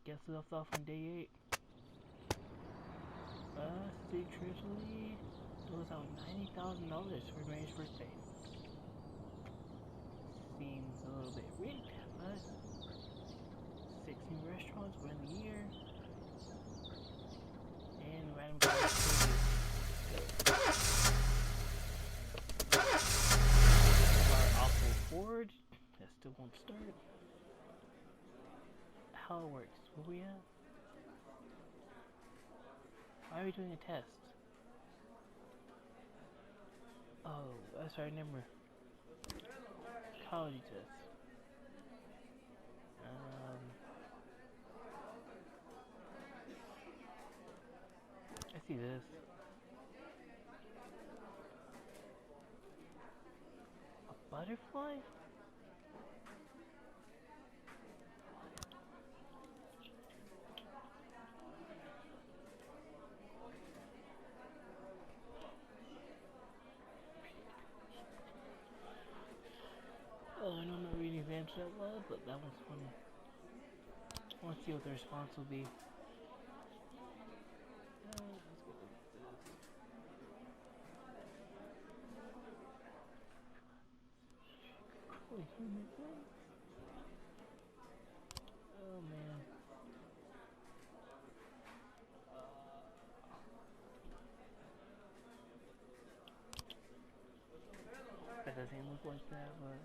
guess we left off on day 8. State Treasury goes out $90,000 for Mary's birthday. Seems a little bit rigged, but 6 new restaurants were in the year. And random guys our awful board that still won't start. How it works. Where we at? Why are we doing a test? Oh, that's right, I remember. Ecology test. I see this. A butterfly? Oh, I know I'm not reading exams that well, but that one's funny. I want to see what the response will be. Let's go look at this. Oh man. That doesn't look like that, but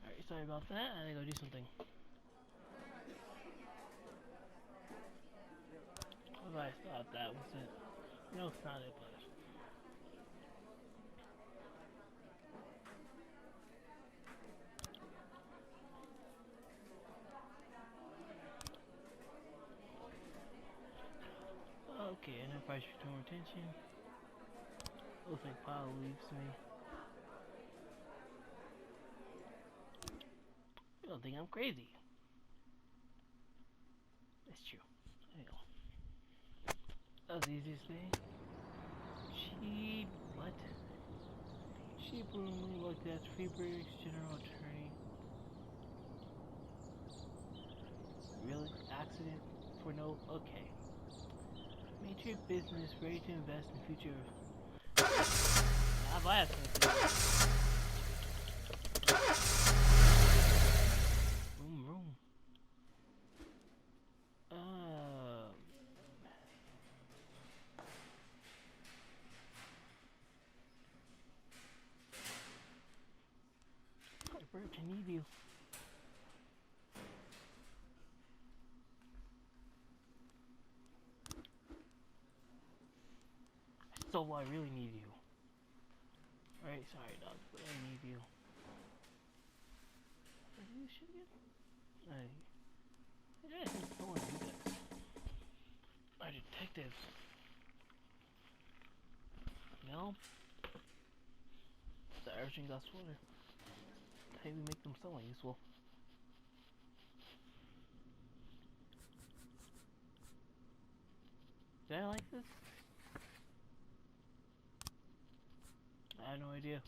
alright, sorry about that. I gotta go do something. What I thought that was it. No, it's not it, but okay, enterprise should turn more attention. Looks like Pile leaves me. You don't think I'm crazy. That's true. Anyway. That was the easiest thing. Sheep, what? Sheep room looked at Freeburg's general attorney. Really? Accident? For no? Okay. Major business ready to invest in future. Not by accident. Room. Bert, I need you. So I really need you. Alright, sorry dog, but I need you. Are you shit again? I think no one do that. Our detectives. No? The Irish glass water. How do we make them somewhat useful? Did I like this? I have no idea.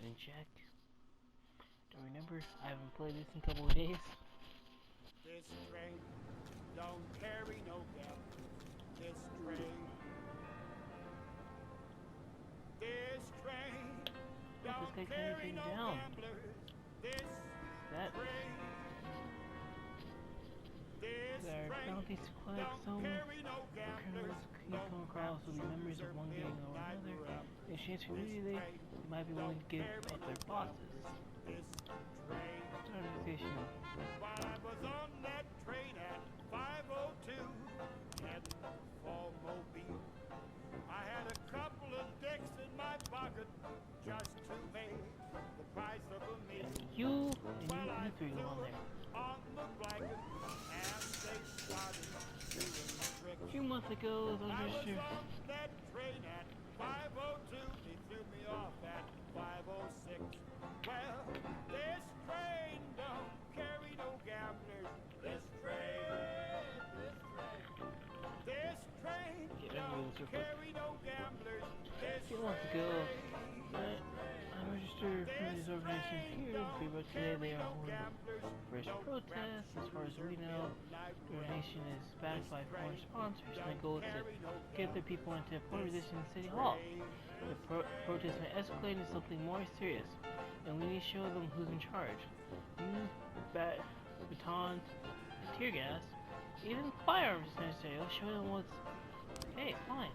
Didn't check. Don't remember. I haven't played this in a couple of days. This train don't carry no gap. This train don't carry no gamblers. This train bounty to collect some criminals you come across will be members of one gang or another. In chance community, they might be willing to give up their bosses. Organization. While I was on that train at 5:02, heading for Mobile, I had a couple of dicks in my pocket just to make the price of a meal. You and you 3 go on there. On the blanket, and they started doing the trick. A few months ago, those I are was sure. on that train at 5:02. They threw me off at 5:06. Well, this train don't carry no gamblers. This train don't carry no gamblers. This A few months ago, After these organizations here, Freeburg today they are holding first protest. As far as we know, the organization is backed by foreign sponsors, and the goal is to get the people into point resistance in City Hall. The protest may escalate into something more serious, and we need to show them who's in charge. Use batons, tear gas, even firearms if necessary. Let's show them what's... Okay, fine.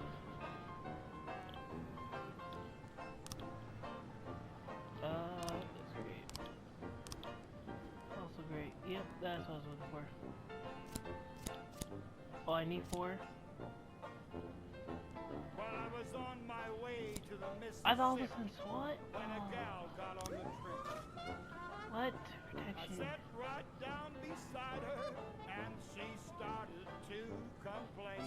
That's great. Also great. Yep, that's what I was looking for. Oh, I need 4? While I was on my way to the Mississippi, I thought this was what? when a gal got on the train, What? I Protection. sat right down beside her, and she started to complain.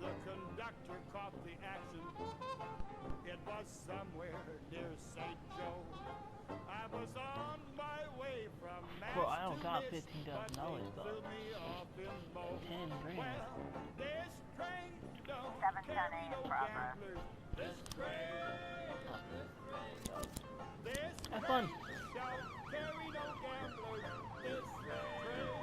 The conductor caught the action. It was somewhere near St. Joe. I was on my way from Mass Bro, I don't got to Miss, $15,000 but they though. threw me off in Mo. 10 grand. Well, this train don't 7:10 carry no in progress. gamblers. This train, this Have fun. don't carry no gamblers. This train,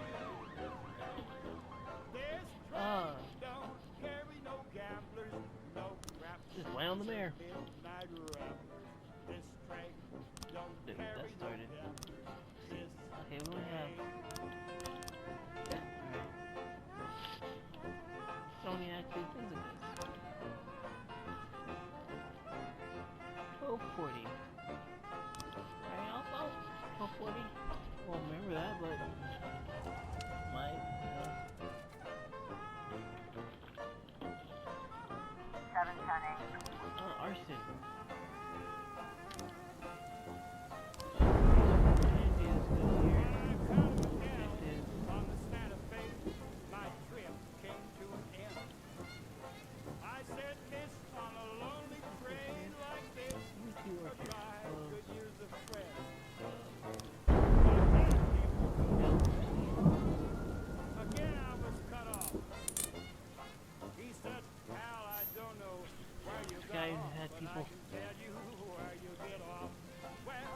don't carry no gamblers. No rap. Just lay on the mare. Midnight ramblers. This train don't Dude, carry that no started. gamblers. This Okay, we only have... So many active things in this. 1240. Alright, I'll 1240. Won't remember that, but... Might, 7:10 arson. on the Santa Fe, my trip came to an end. I said, miss, on a lonely train like this, goodbye, good years of friends. Again I was cut off. He said, pal, I don't know where you got Guys off, had but people. I can tell you where you get off. Well,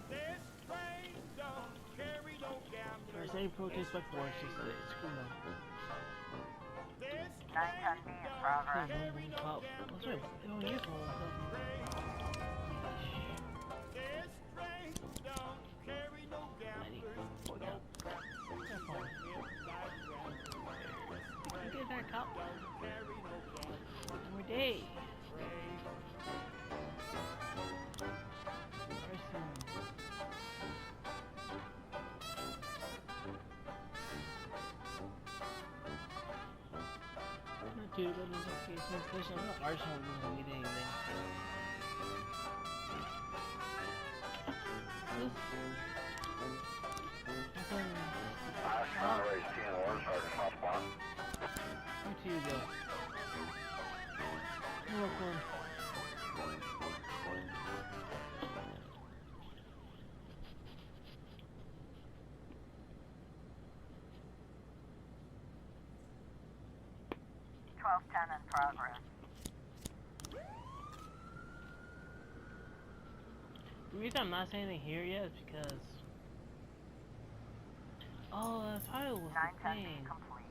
this train don't carry no gamblers. There's any protest by force, just screw them. This 9:10 in progress. Okay, one cop. What's right? They don't use one. This train don't carry no gamblers. No crap. You get that cop. Don't carry no gamblers. One more day. Train. Arson. Not too, but in this case, especially I'm not arson doesn't mean anything. This. Where do you go? You're welcome. In progress. The reason I'm not saying anything here yet is because... Oh, the title was the 9:10 thing. complete.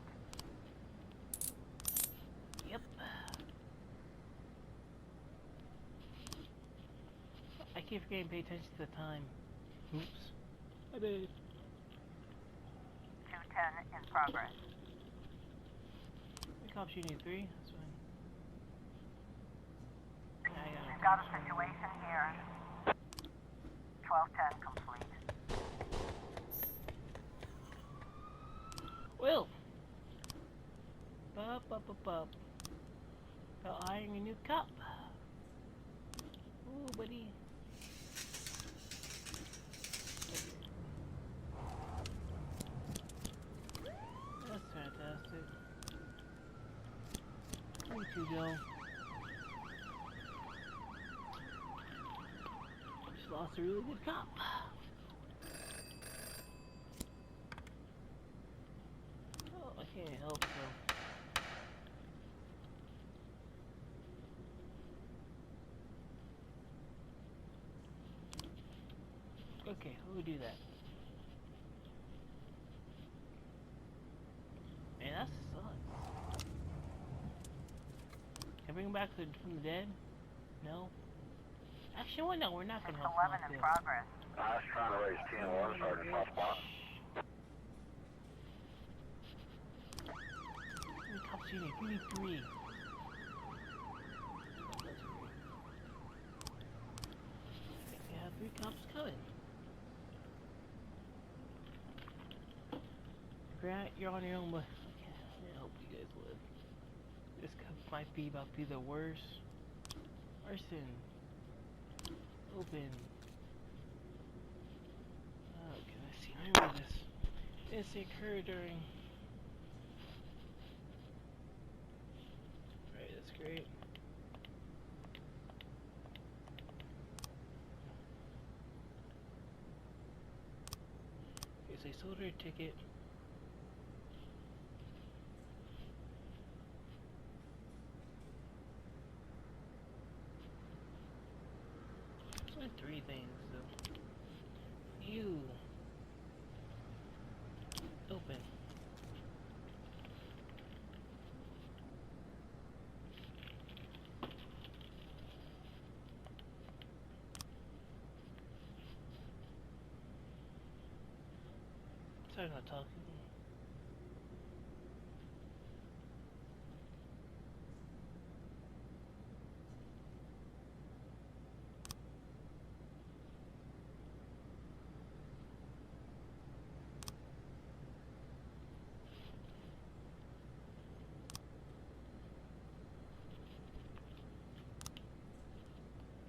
Yep. I keep forgetting to pay attention to the time. Oops. I did. 2:10 in progress. The cops you need 3? That's fine. Yeah, I We've got got a situation here. 12:10 complete. Will! Bup, bup, bup, bup. About hiring a new cop. Ooh, buddy. That's fantastic. Where to go? Just lost a really good cop. Oh, I can't help so. Okay, who would do that? Man, that sucks. Can I bring him back from the dead? No? Actually, well, no, we're not gonna help him 611 out in there. progress. I was trying to raise 10-1, Sergeant Hotspot. How many cops do you need? You need 3. We have 3 cops coming. Grant, you're on your own, but I hope you guys live. This cop might be about to be the worst. Arson. Open. Oh, can I see? I remember this. This occurred during. Right, that's great. Okay, so I sold her a ticket. There's only 3 things, though. You. Open. Sorry, I'm not talking.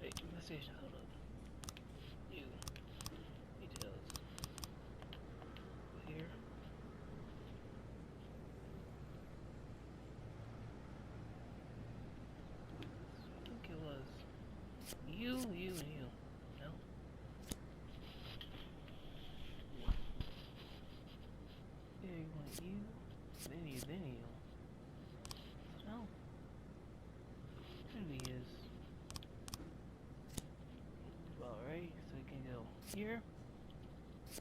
Wait, message, hold up. You. Details. Go here. I think it was you, and you. No? Yeah, you want you, then you. No. Should be his. Alright, so we can go here,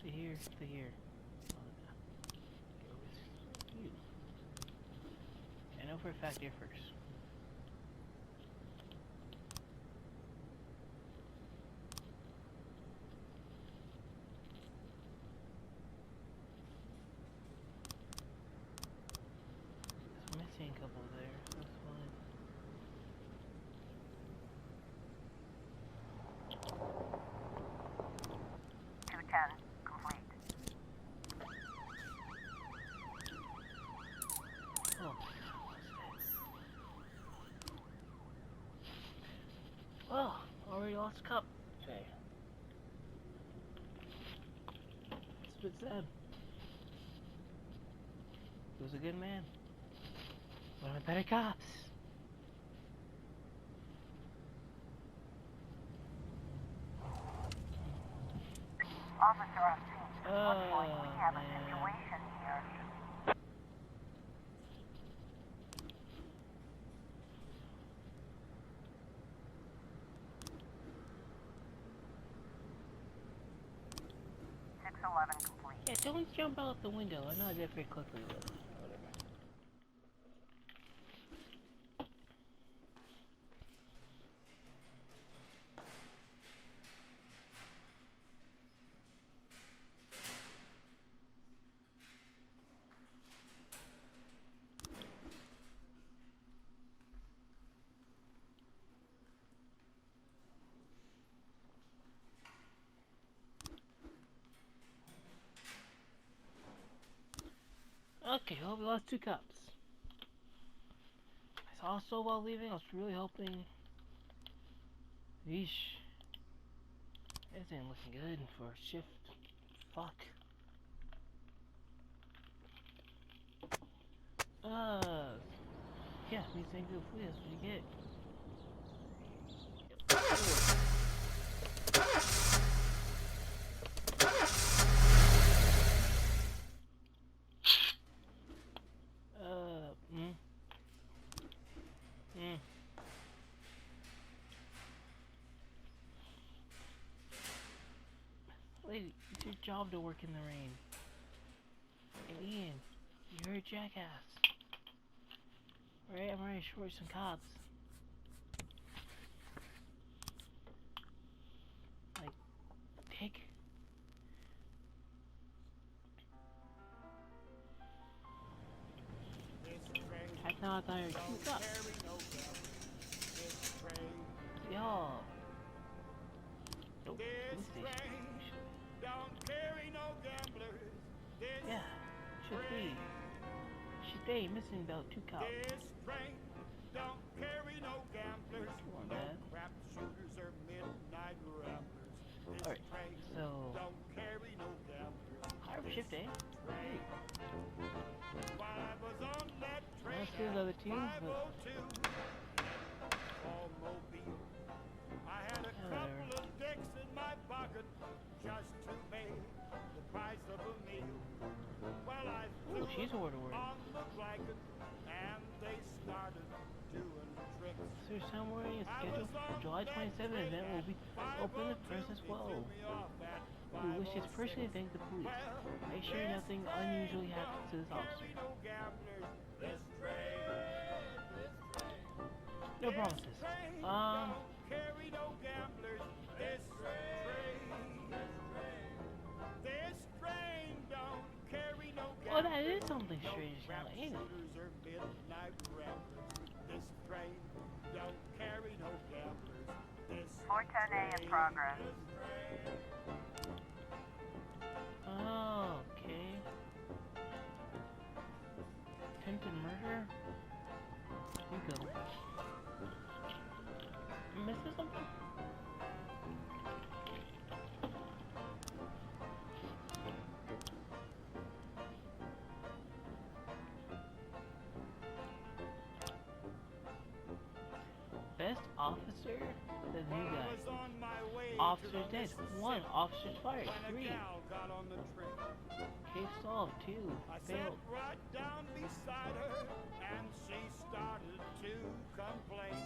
to here, to here. Oh, no. Go with you. I know for a fact you're first. I'm missing a couple there, so that's fine. 210 complete. Oh my god, what's this? Oh, already lost a cup. Okay. It's a bit sad. He was a good man. One of the better cops. Officer on scene. Looks like we have a Man. situation here. Complete. Yeah, don't jump out the window. I know I did very quickly, but whatever. Okay, well, we lost 2 cops. I saw so while leaving, I was really hoping. Yeesh. This ain't looking good for a shift. Fuck. Yeah, these things go free, that's what you get. Lady, job to work in the rain. And Ian, you're a jackass. Right, I'm ready to short some cops. Like, dick. I thought I was two cops. Yo. Nope, police station. Yeah, should be. Should be missing about 2 cops. Don't carry no gamblers, Come on, no man. crap shooters or midnight ramblers. Alright, so Don't carry no gamblers. higher shift, eh? Hey. While I was on that train Let's do the other two, but 502, all Mobile, I had a couple of dicks in my pocket just to make the price of a meal. Well, I ooh, she's a word of word. on the blanket and they started doing tricks. Is there somewhere in the schedule? The July 27th event will be open the first as well. We wish to personally thank the police. Make sure nothing unusually happens to this officer. No promises. Carry no gamblers, this train don't carry no gamblers. Oh, that is something strange now, ain't it? This train don't carry no gamblers. 410A in progress. Oh, okay. Attempted murder? You go. Missing something? Best officer? The new guy. Officer dead. 1. Officer fired. 3. Case solved. 2. I sat Failed. right down beside her, and she started to complain.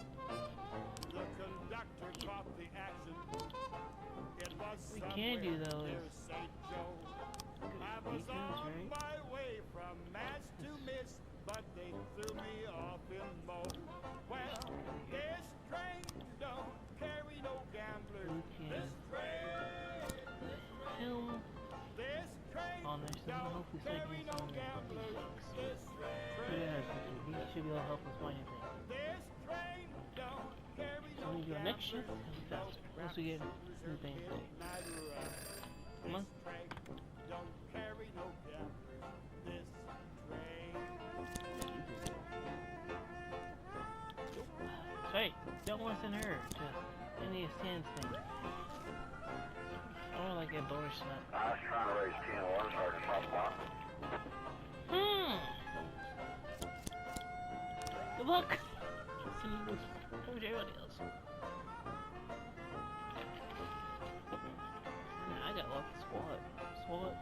The conductor caught the action. It was We can't do those. near St. Joe. I was on my way from Mass to Miss, but they threw me off in Mo. Well, this train don't carry no gamblers. This Hell. This train On there, so don't hopefully carry Satan no is gamblers. This Yeah, he should be able to help us find anything. This train don't carry So no when we go next shift, gamblers. it'll be faster. Once we get new things today. Come on. This train don't carry no gamblers. This train. Hey, don't want to send her to any of Stan's things. I want like a bonus snap. I was trying to raise 10-1, Sergeant Crosswalk. Good luck! See you with everybody else. Nah, I got luck. SWAT. SWAT.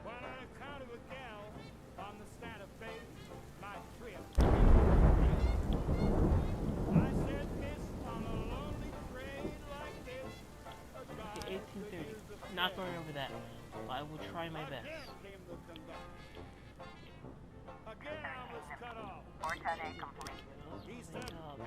Well, on account of a gal on the Santa Fe, my trip. I said this on a lonely train like this. Okay, 1830. Not going over that. But I will try my best. Again, I was cut off. 410A complete. He said, Al, I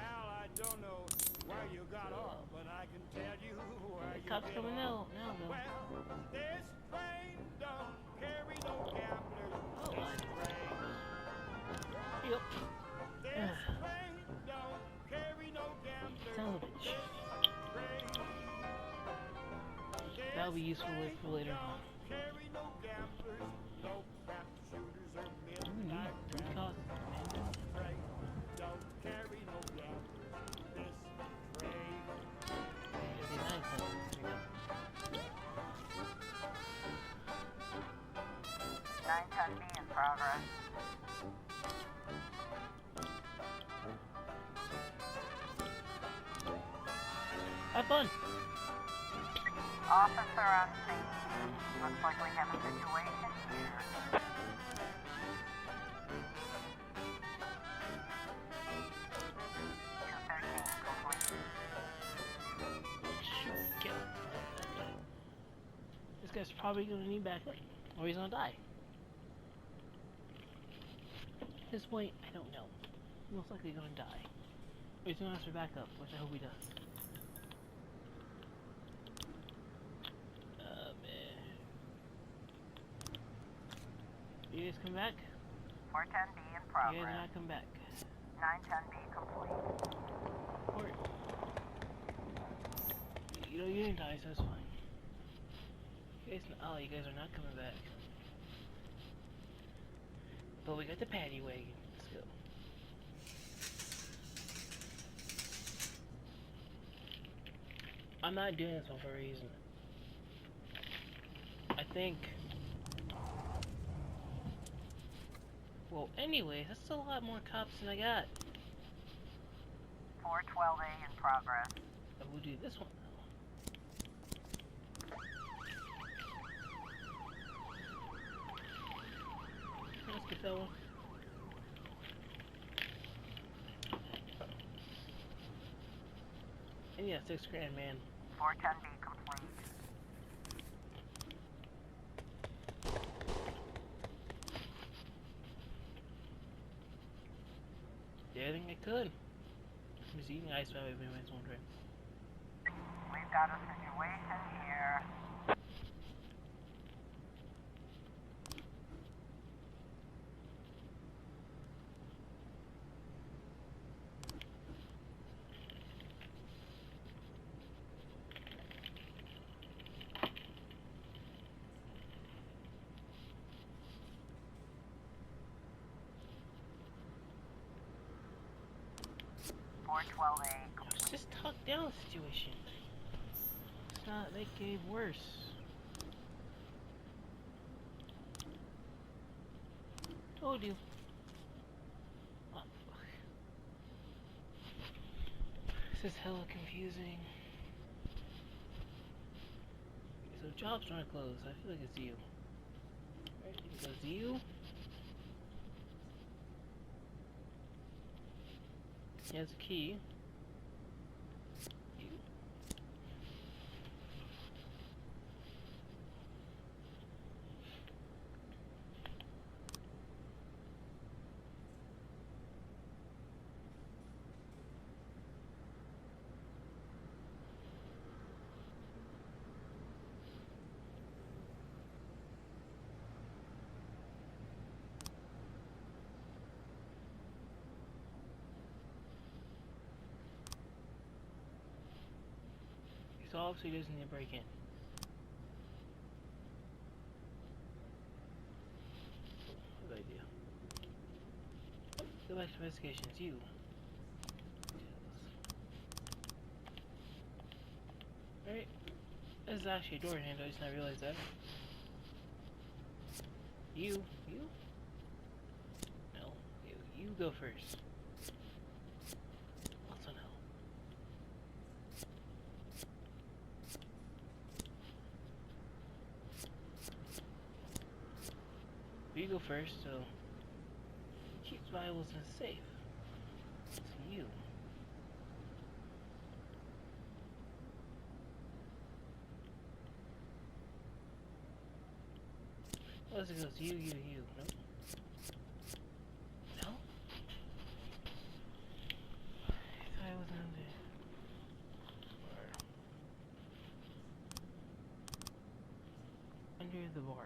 don't know where you got off, but I can tell you where The you cops get coming off. now though. Well, this train don't carry no gamblers. Oh, This train. Yep. This train don't carry no gamblers. Son of a bitch. This That'll be useful for later on. don't carry no gamblers. No crap shooters or Ooh, midnight neat. 3 costs. This train don't carry no gamblers. This train. It'd be nice though. There we go. 910B in progress. Have fun! Officer on scene. Looks like we have a situation here. Complete. Shoot, get. guy's probably gonna need backup, or he's gonna die. At this point, I don't know. Most likely gonna die. Or he's gonna ask for backup, which I hope he does. Man. You guys come back? 410B in You guys progress. not come back. 910B complete. Or you know you didn't die, so it's fine. You guys are not coming back. But we got the paddy wagon. Let's go. I'm not doing this one for a reason. I think. Well, anyways, that's a lot more cops than I got. 412A in progress. I will do this one. Let's get that one. And yeah, $6 grand, man. 410B complete. Did everything I could. I'm just eating ice while I've been wondering. We've got a situation here. Let's just talk down the situation. Let's not make it worse. Told you. Oh, fuck. This is hella confusing. So jobs trying to close. I feel like it's you. Right? It goes you. He has a key. You. So obviously he doesn't need to break in. Good idea. Go back to investigation. It's you. Alright. This is actually a door handle. I just not realized that. You. No. You go first. Also no. You go first, so keeps valuables in a safe. It's you. Unless it goes you. Nope. No? I thought I was under. Under the bar.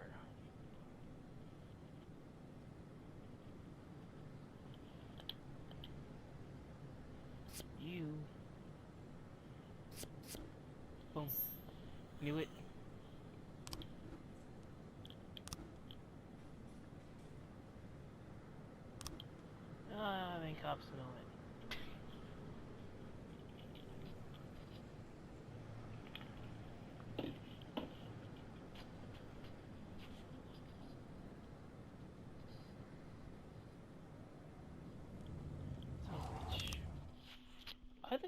You. Boom. Knew it. Ah, I think cops know it.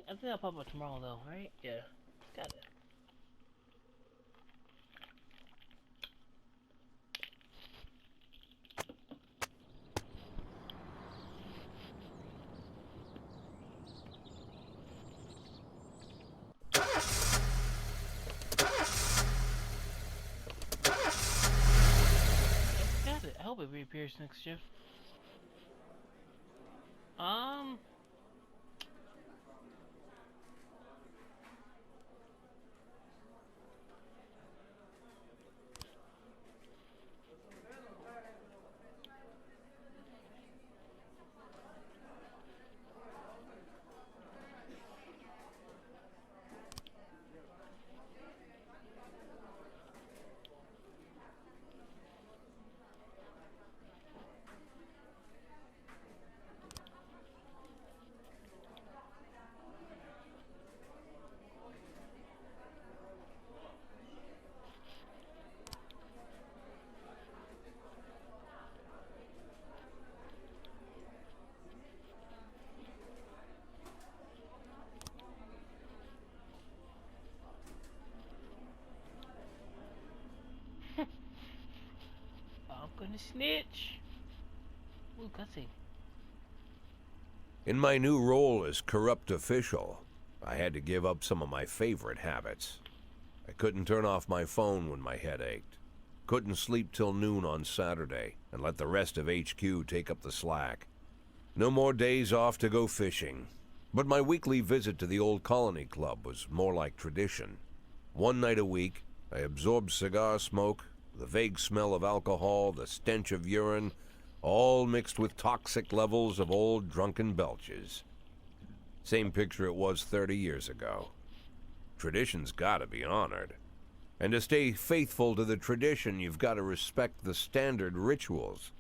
I think I'll pop up tomorrow though, right? Yeah. Got it. hope it reappears next shift. I'm gonna snitch. Ooh, cussing. In my new role as corrupt official, I had to give up some of my favorite habits. I couldn't turn off my phone when my head ached. Couldn't sleep till noon on Saturday and let the rest of HQ take up the slack. No more days off to go fishing. But my weekly visit to the old colony club was more like tradition. One night a week, I absorbed cigar smoke, the vague smell of alcohol, the stench of urine, all mixed with toxic levels of old drunken belches. Same picture it was 30 years ago. Tradition's gotta be honored. And to stay faithful to the tradition, you've got to respect the standard rituals.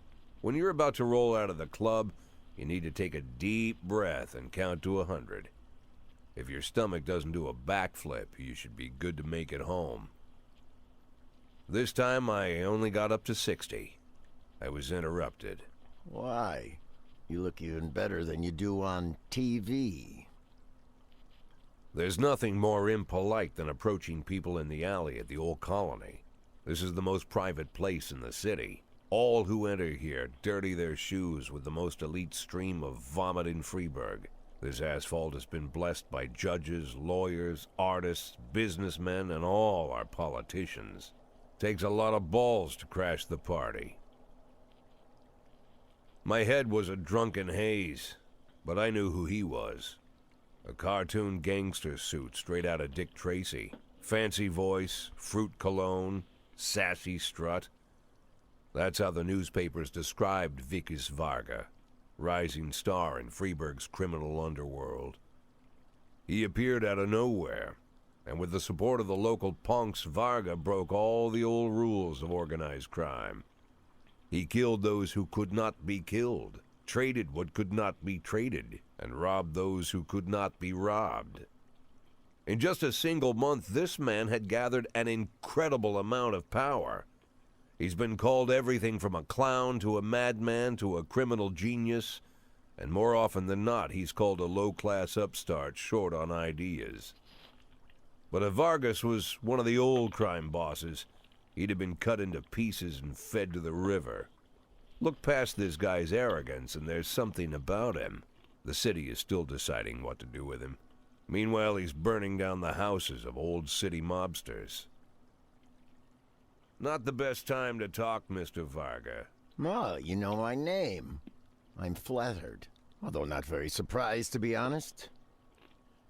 When you're about to roll out of the club, you need to take a deep breath and count to 100. If your stomach doesn't do a backflip, you should be good to make it home. This time, I only got up to 60. I was interrupted. Why? You look even better than you do on TV. There's nothing more impolite than approaching people in the alley at the old colony. This is the most private place in the city. All who enter here dirty their shoes with the most elite stream of vomit in Freeburg. This asphalt has been blessed by judges, lawyers, artists, businessmen, and all our politicians. Takes a lot of balls to crash the party. My head was a drunken haze, but I knew who he was. A cartoon gangster suit straight out of Dick Tracy. Fancy voice, fruit cologne, sassy strut. That's how the newspapers described Vikas Varga, rising star in Freeburg's criminal underworld. He appeared out of nowhere, and with the support of the local punks, Varga broke all the old rules of organized crime. He killed those who could not be killed, traded what could not be traded, and robbed those who could not be robbed. In just a single month, this man had gathered an incredible amount of power. He's been called everything from a clown to a madman to a criminal genius, and more often than not, he's called a low-class upstart short on ideas. But if Vargas was one of the old crime bosses, he'd have been cut into pieces and fed to the river. Look past this guy's arrogance, and there's something about him. The city is still deciding what to do with him. Meanwhile, he's burning down the houses of old city mobsters. Not the best time to talk, Mr. Varga. Well, you know my name. I'm flattered, although not very surprised, to be honest.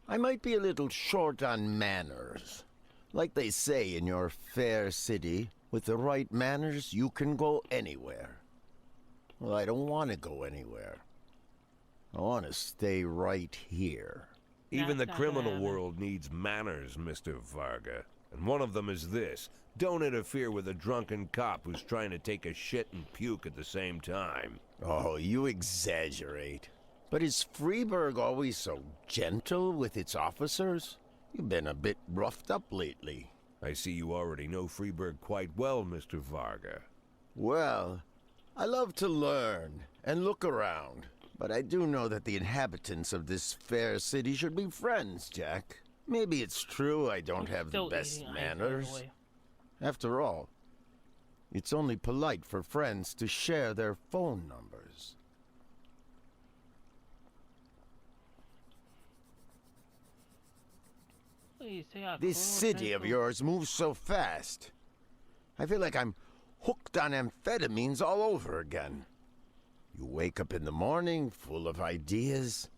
I might be a little short on manners. Like they say in your fair city, with the right manners, you can go anywhere. Well, I don't want to go anywhere. I want to stay right here. Even the That's not criminal gonna happen. world needs manners, Mr. Varga. And one of them is this. Don't interfere with a drunken cop who's trying to take a shit and puke at the same time. Oh, you exaggerate. But is Freeburg always so gentle with its officers? You've been a bit roughed up lately. I see you already know Freeburg quite well, Mr. Varga. Well, I love to learn and look around. But I do know that the inhabitants of this fair city should be friends, Jack. Maybe it's true I don't have the Still best eating ice, by the manners. way. After all, it's only polite for friends to share their phone numbers. What do you say, This city of yours moves so fast. I feel like I'm hooked on amphetamines all over again. You wake up in the morning full of ideas,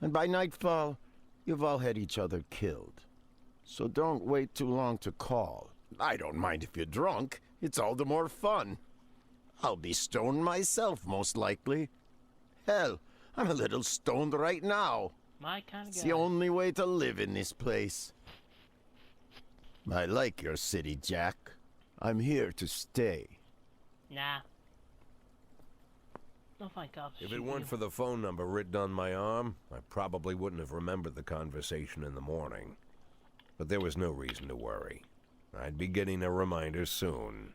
and by nightfall, you've all had each other killed. So don't wait too long to call. I don't mind if you're drunk. It's all the more fun. I'll be stoned myself, most likely. Hell, I'm a little stoned right now. My kind of It's guy. the only way to live in this place. I like your city, Jack. I'm here to stay. Nah. Don't find cops. If shoot it weren't you. for the phone number written on my arm, I probably wouldn't have remembered the conversation in the morning. But there was no reason to worry. I'd be getting a reminder soon.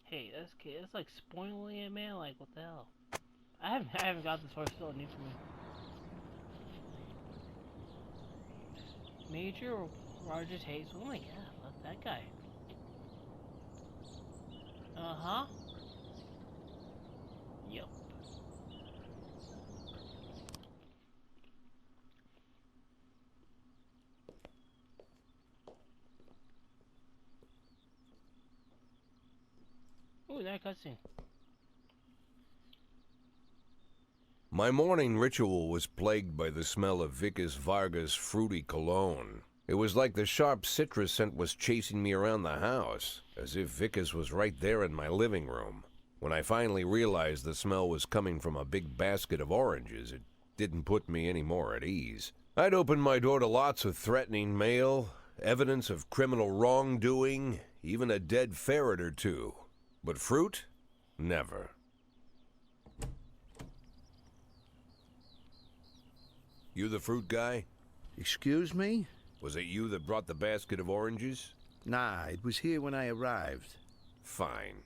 Hey, that's like spoiling it, man. Like, what the hell? I haven't got this far. Still new for me. Major Rogers Hayes. Oh my god, look that guy. Uh-huh. Yep. Ooh, that cutscene. My morning ritual was plagued by the smell of Vicus Varga's fruity cologne. It was like the sharp citrus scent was chasing me around the house, as if Vicus was right there in my living room. When I finally realized the smell was coming from a big basket of oranges, it didn't put me any more at ease. I'd opened my door to lots of threatening mail, evidence of criminal wrongdoing, even a dead ferret or two. But fruit? Never. You the fruit guy? Excuse me? Was it you that brought the basket of oranges? Nah, it was here when I arrived. Fine.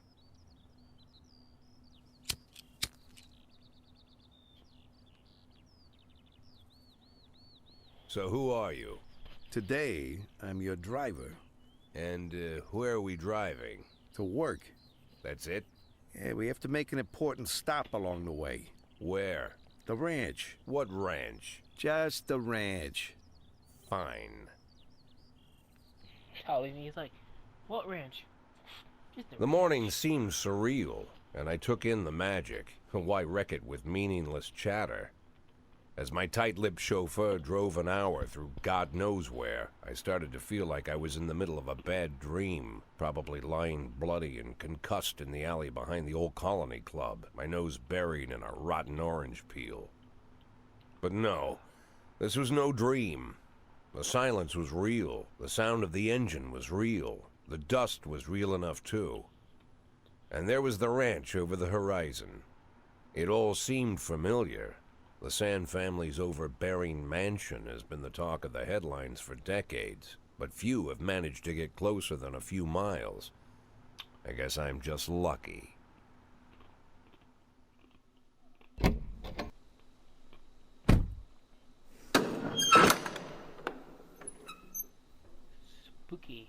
So who are you? Today, I'm your driver. And where are we driving? To work. That's it? Yeah, we have to make an important stop along the way. Where? The ranch. What ranch? Just the ranch. Fine. Golly, he's like, what ranch? Just The morning seemed surreal, and I took in the magic. Why wreck it with meaningless chatter? As my tight-lipped chauffeur drove an hour through God knows where, I started to feel like I was in the middle of a bad dream, probably lying bloody and concussed in the alley behind the old Colony Club, my nose buried in a rotten orange peel. But no, this was no dream. The silence was real. The sound of the engine was real. The dust was real enough, too. And there was the ranch over the horizon. It all seemed familiar. The Sand family's overbearing mansion has been the talk of the headlines for decades, but few have managed to get closer than a few miles. I guess I'm just lucky. spooky.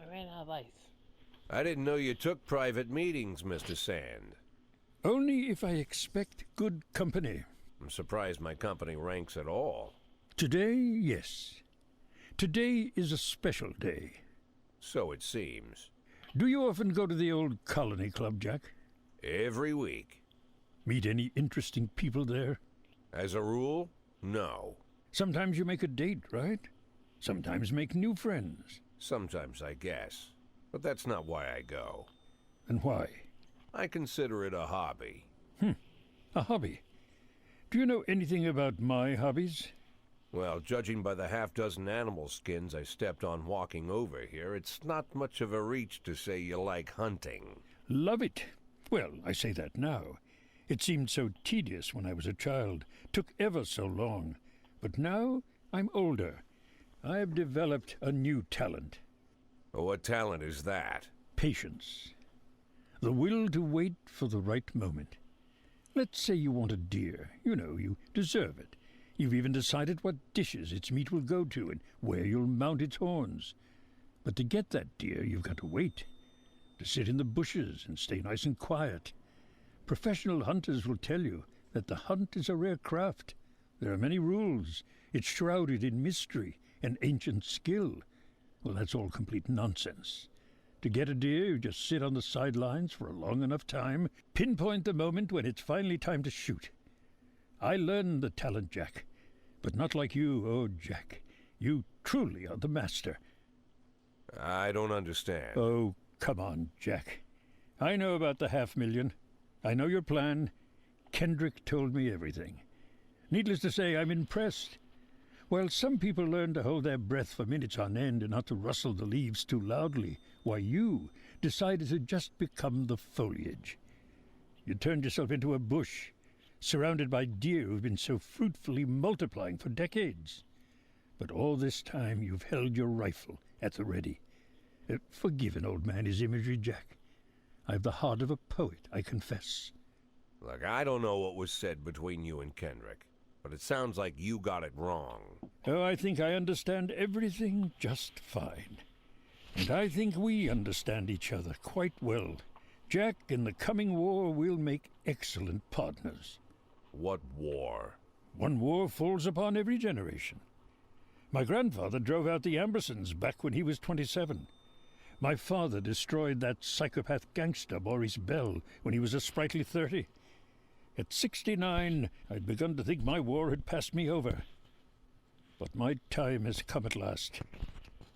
I ran out of ice. I didn't know you took private meetings, Mr. Sand. Only if I expect good company. I'm surprised my company ranks at all. Today, yes. Today is a special day. So it seems. Do you often go to the old Colony Club, Jack? Every week. Meet any interesting people there? As a rule, no. Sometimes you make a date, right? Sometimes make new friends. Sometimes, I guess. But that's not why I go. And why? I consider it a hobby. A hobby. Do you know anything about my hobbies? Well, judging by the half-dozen animal skins I stepped on walking over here, it's not much of a reach to say you like hunting. Love it. Well, I say that now. It seemed so tedious when I was a child. Took ever so long. But now I'm older. I've developed a new talent. What talent is that? Patience. The will to wait for the right moment. Let's say you want a deer. You know, you deserve it. You've even decided what dishes its meat will go to and where you'll mount its horns. But to get that deer, you've got to wait. To sit in the bushes and stay nice and quiet. Professional hunters will tell you that the hunt is a rare craft. There are many rules. It's shrouded in mystery and ancient skill. Well, that's all complete nonsense. To get a deer, you just sit on the sidelines for a long enough time, pinpoint the moment when it's finally time to shoot. I learned the talent, Jack, but not like you, oh, Jack. You truly are the master. I don't understand. Oh, come on, Jack. I know about the 500,000. I know your plan. Kendrick told me everything. Needless to say, I'm impressed. While some people learn to hold their breath for minutes on end and not to rustle the leaves too loudly, why you decided to just become the foliage. You turned yourself into a bush, surrounded by deer who've been so fruitfully multiplying for decades. But all this time you've held your rifle at the ready. Forgive an old man his imagery, Jack. I've the heart of a poet, I confess. Look, I don't know what was said between you and Kendrick, but it sounds like you got it wrong. Oh, I think I understand everything just fine. And I think we understand each other quite well. Jack, in the coming war, we'll make excellent partners. What war? One war falls upon every generation. My grandfather drove out the Ambersons back when he was 27. My father destroyed that psychopath gangster Maurice Bell when he was a sprightly 30. At 69, I'd begun to think my war had passed me over. But my time has come at last.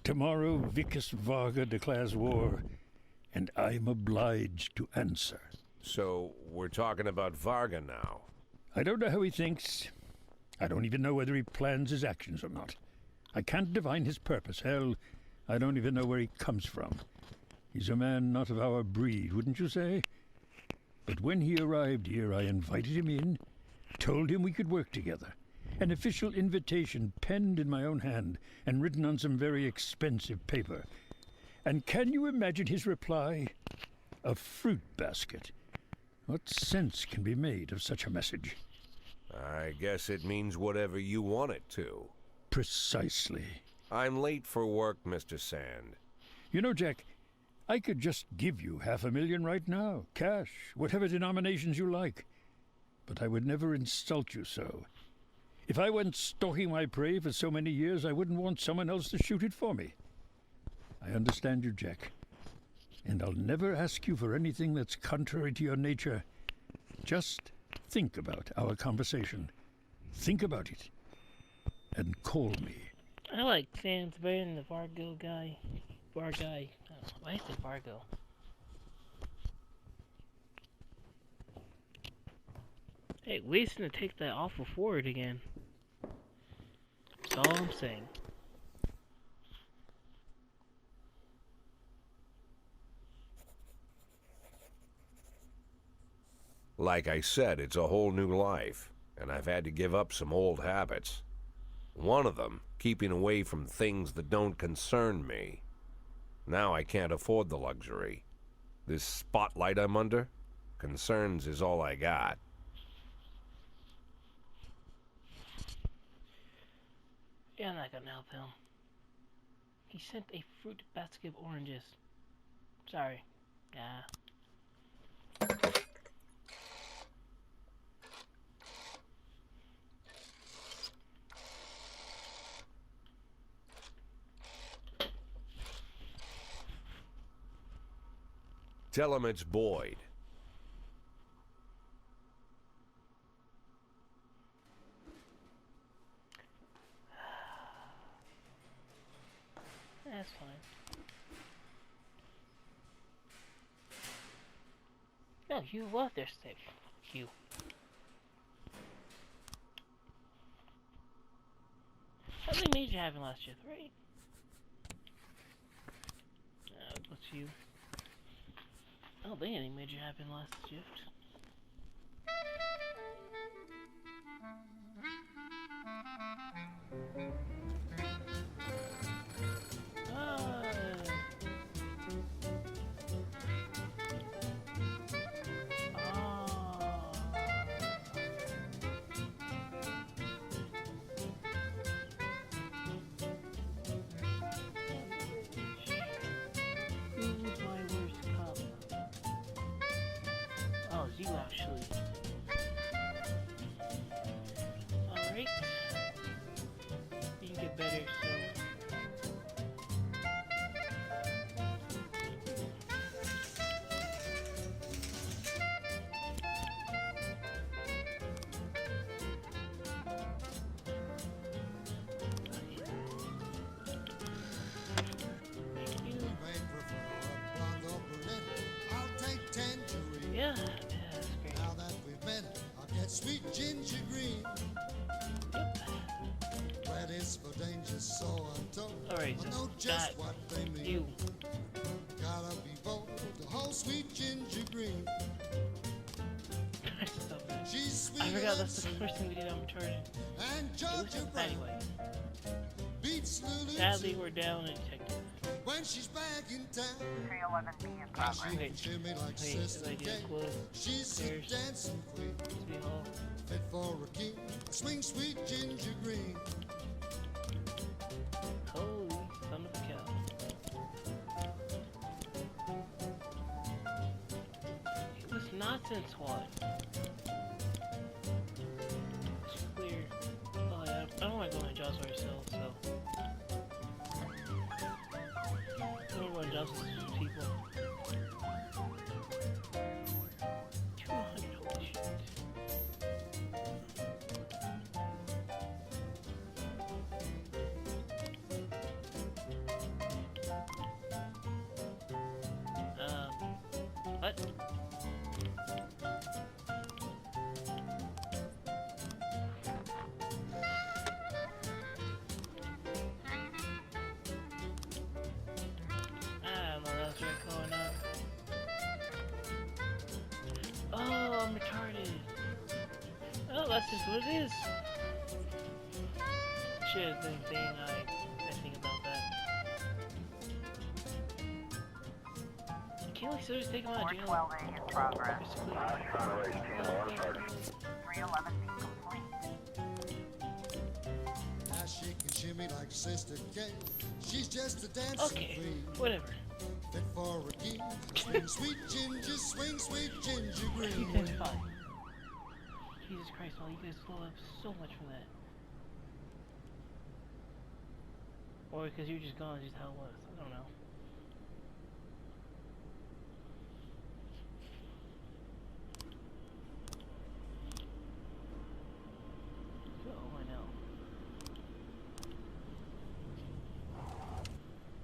Tomorrow, Vicus Varga declares war, and I'm obliged to answer. So, we're talking about Varga now. I don't know how he thinks. I don't even know whether he plans his actions or not. I can't divine his purpose. Hell, I don't even know where he comes from. He's a man not of our breed, wouldn't you say? But when he arrived here, I invited him in, told him we could work together. An official invitation penned in my own hand and written on some very expensive paper. And can you imagine his reply? A fruit basket. What sense can be made of such a message? I guess it means whatever you want it to. Precisely. I'm late for work, Mr. Sand. You know, Jack, I could just give you 500,000 right now, cash, whatever denominations you like. But I would never insult you so. If I went stalking my prey for so many years, I wouldn't want someone else to shoot it for me. I understand you, Jack. And I'll never ask you for anything that's contrary to your nature. Just think about our conversation. Think about it. And call me. I like Sans better than the Vargo guy. Varguy. Oh, why is it Vargo? Hey, wasting to take that awful forward again. That's all I'm saying. Like I said, it's a whole new life, and I've had to give up some old habits. One of them, keeping away from things that don't concern me. Now I can't afford the luxury. This spotlight I'm under, concerns is all I got. Yeah, I'm not gonna help him. He sent a fruit basket of oranges. Sorry. Yeah. Tell him it's Boyd. That's fine. No, you love their stick. You. How many made you having last shift, right? What's you? I don't think any made you happen last shift. you actually. Alright. You can get better, so. Yeah, that's great. Now that we've met, I'll get sweet ginger green. Red is for danger, so I'm told. Alright, I so know just that what they mean. you. Gotta be bold to hold sweet ginger green. Stop it. She's sweet I forgot and that's the first thing we did on Uncharted. and It was Georgia just Brown anyway. beats Lulu Sadly, too we're down a detective. when she's back in town. 311B in And progress. she can cheer me like Wait, Sister I did Kate. close. She's a There's dancing queen, City Hall. fit for a king. Swing sweet ginger green. Holy son of a cow. This nonsense one. It's clear. Oh, yeah, I don't want to go on jobs by myself, so. I don't want to go on jobs with people. 200, holy shit. What? I don't know, that's what's going on. Oh, I'm retarded. Oh, that's just what it is. Should have been saying I think about that. Can't we still just take him out of jail? 412A in progress. Basically. Trying to raise 10 Sergeant. 311B complete. Now she can shimmy like Sister Kate. She's just a dancing Okay, queen, whatever. fit for a king. Swing sweet ginger, swing sweet ginger green. That's fine. Jesus Christ, all you guys blow up so much from that. Or because you're just gone, just how it was. I don't know. Oh, I know.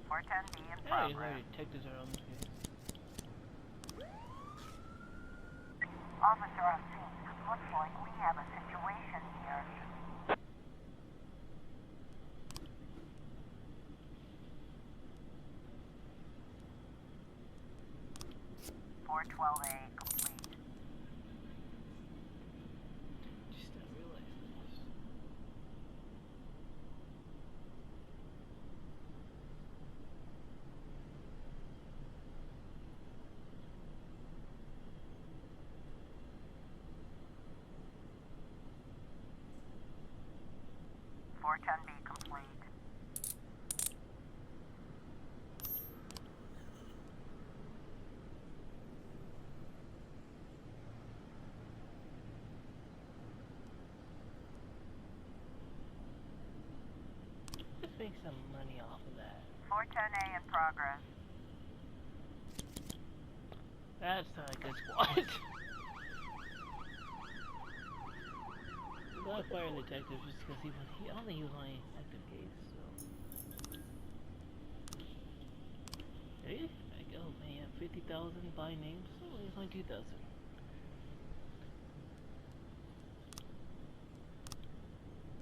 410B in Hey, progress. already detectives are on this case. Officer on scene. Looks like we have a situation here. 412A complete. Just not realizing this. Four 410B complete. Let's make some money off of that. 410A in progress. That's not a good squad. Gotta fire the detective just because I don't think he was on any active case, so. Hey, I go, man. 50,000 by names, so it's only 2,000.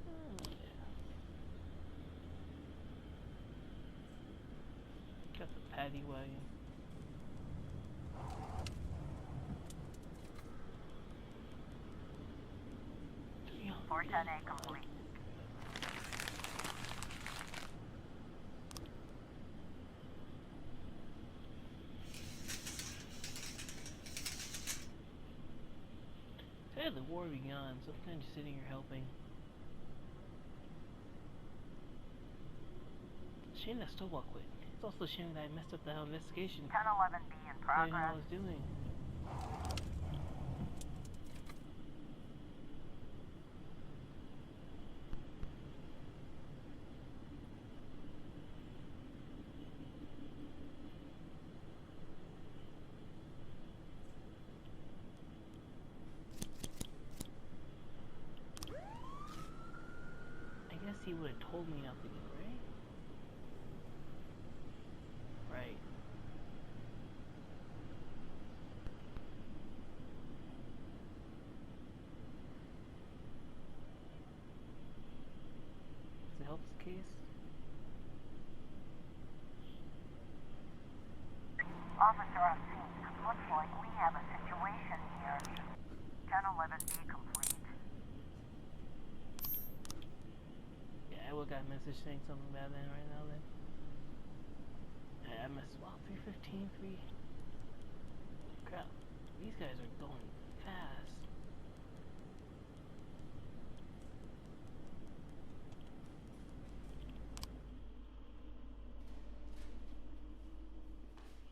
Oh, yeah. Got the paddy wagon. Yeah. 410A complete. Hey, the war begun, so I'm kind of just sitting here helping. Shame that Stovall quit. It's also a shame that I messed up the whole investigation. 1011B in I didn't know what I progress. was doing. have told me not to get, right? Right. Does it help this case? Officer on scene. Looks like we have a situation here. 1011B complete. Yeah, I would got a message saying something bad then right now then. I missed, wow, 315, 3. Crap, these guys are going fast.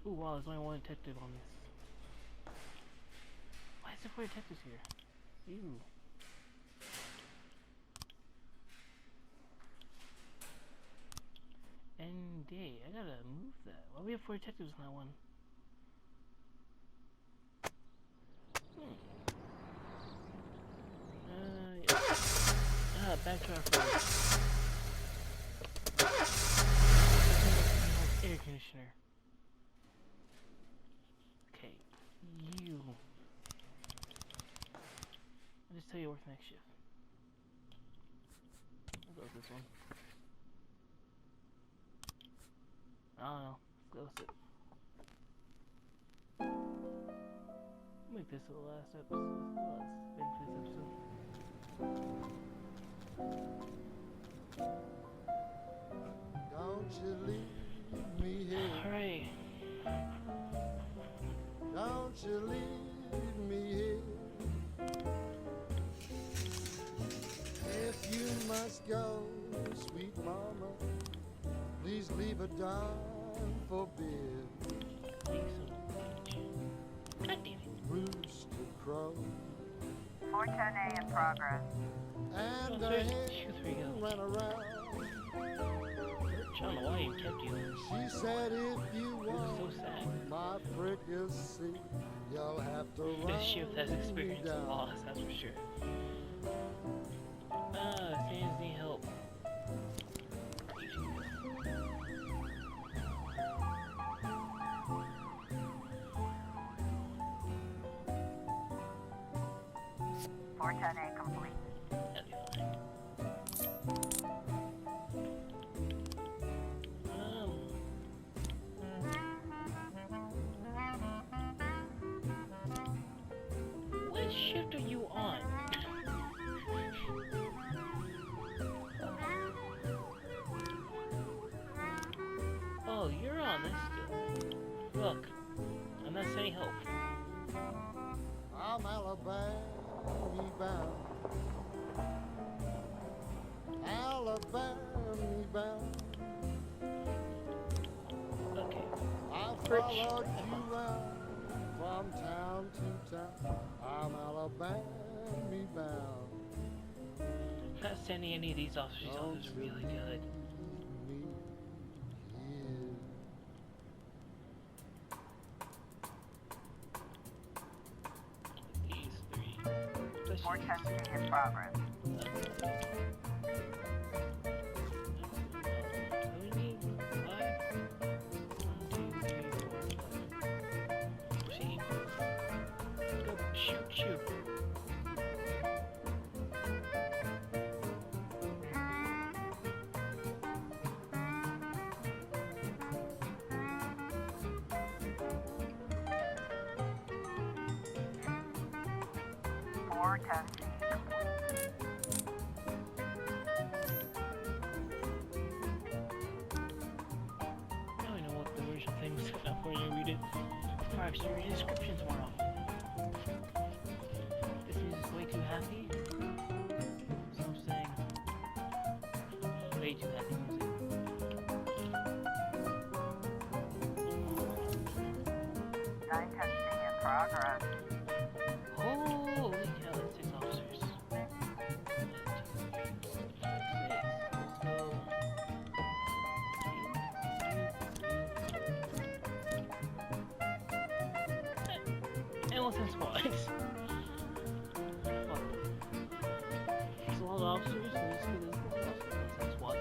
Ooh, wow, there's only one detective on this. Why is there 4 detectives here? Ew. End day. I gotta move that. Why do we have 4 detectives on that one? Yeah. Back to our first. Air conditioner. Okay, you. I'll just tell you work next shift. I'll go with this one. I don't know. Let's go with it. Make this the last episode. Last thing for this episode. Don't you leave me here. Alright. Don't you leave me here. If you must go, sweet mama, please leave a dime for beer. God damn it. Rooster crow 410A in progress. and Oh, a there's hen two, three go. ran around. I don't know why you kept you. She said if you So want sad. my fricassee, you'll have to run This shift has experienced down. loss, that's for sure. Fans need help. A complete. That'd be fine. What shift are you on? Oh, you're on this still. Look, I'm not sending help. I'm Alabama bound. Alabama bound. Okay. I Rich. followed you round from town to town. I'm Alabama bound. Not sending any of these officers. These officers are really good. Me here. These 3. Especially 410C in progress. Shoot, shoot. Now I know what the original thing was set up for you read it. Perhaps you read descriptions more often. This music's way too happy. So I'm saying way too happy music. In progress. Holy cow, that's 6 officers. 1, 2, 3, 4, 5, 6. Let's go. And what's in squads? Fuck. It's a lot of officers, so let's get this squad.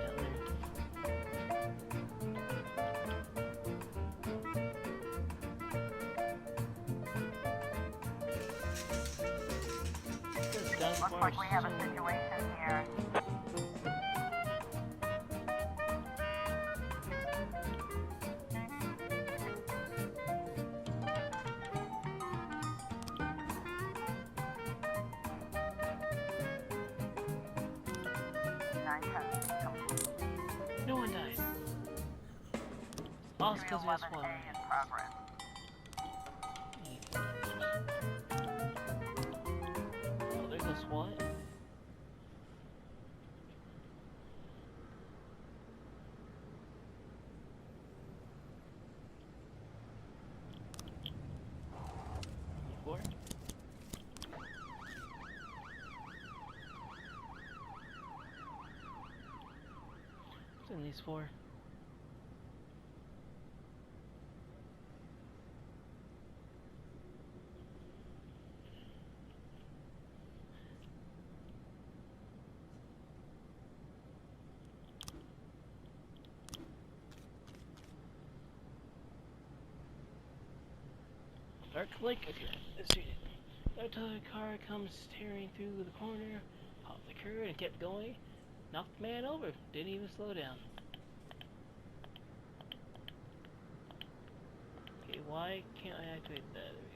Looks like we have a situation here. No one died. All because of this one. 311A in progress. Oh, there goes SWAT. Four. What's in these four? Dark Lake, okay, let's shoot it. That car comes tearing through the corner, popped the curb and kept going. Knocked the man over, didn't even slow down. Okay, why can't I activate that? There we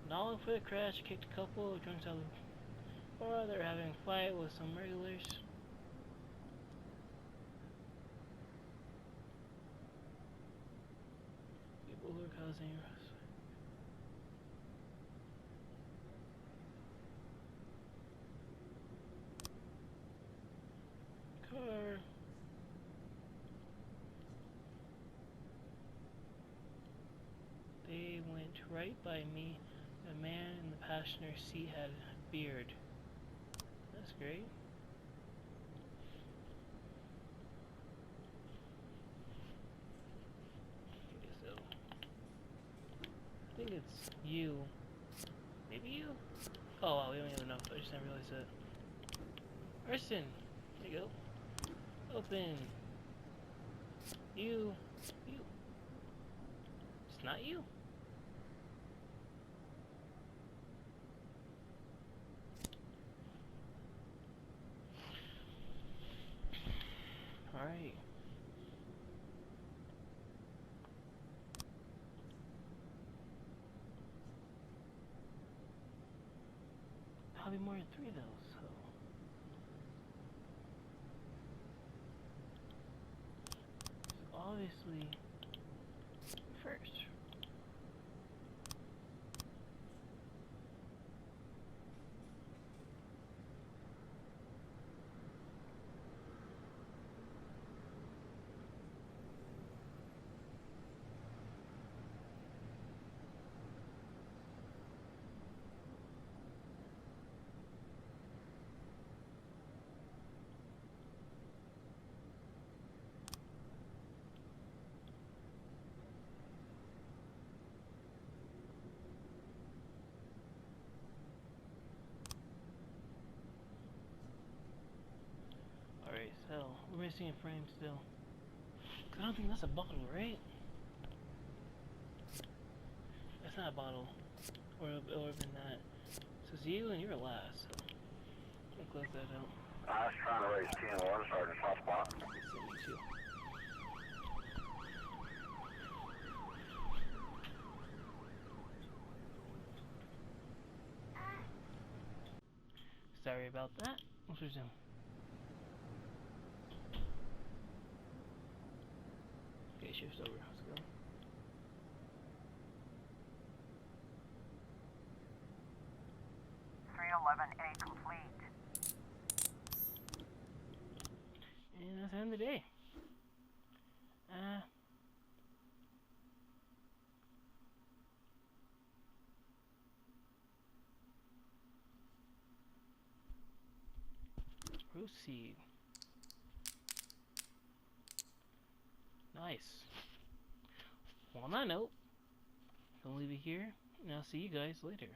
go. Not for the crash, kicked a couple of drunks out of the bar. They're having a fight with some regulars. People who are causing arrest. Car. They went right by me. The man in the passenger seat had a beard. That's great. Okay, so I think it's you. Maybe you? Oh wow, we don't even know. I just didn't realize that. Arson! There you go. Open. You. It's not you. Alright. Probably more than 3 of those, so. Obviously, first. Alright, so we're missing a frame still. I don't think that's a bottle, right? That's not a bottle. Or even that. So it's you and you're last, so I'll close that out. I was trying to raise 10-1, Sergeant Softball. Me too. Sorry about that. Let's resume. Okay, shift's over. Let's go. A complete. And that's the end of the day. Proceed. Nice. Well, on that note, I'll leave it here, and I'll see you guys later.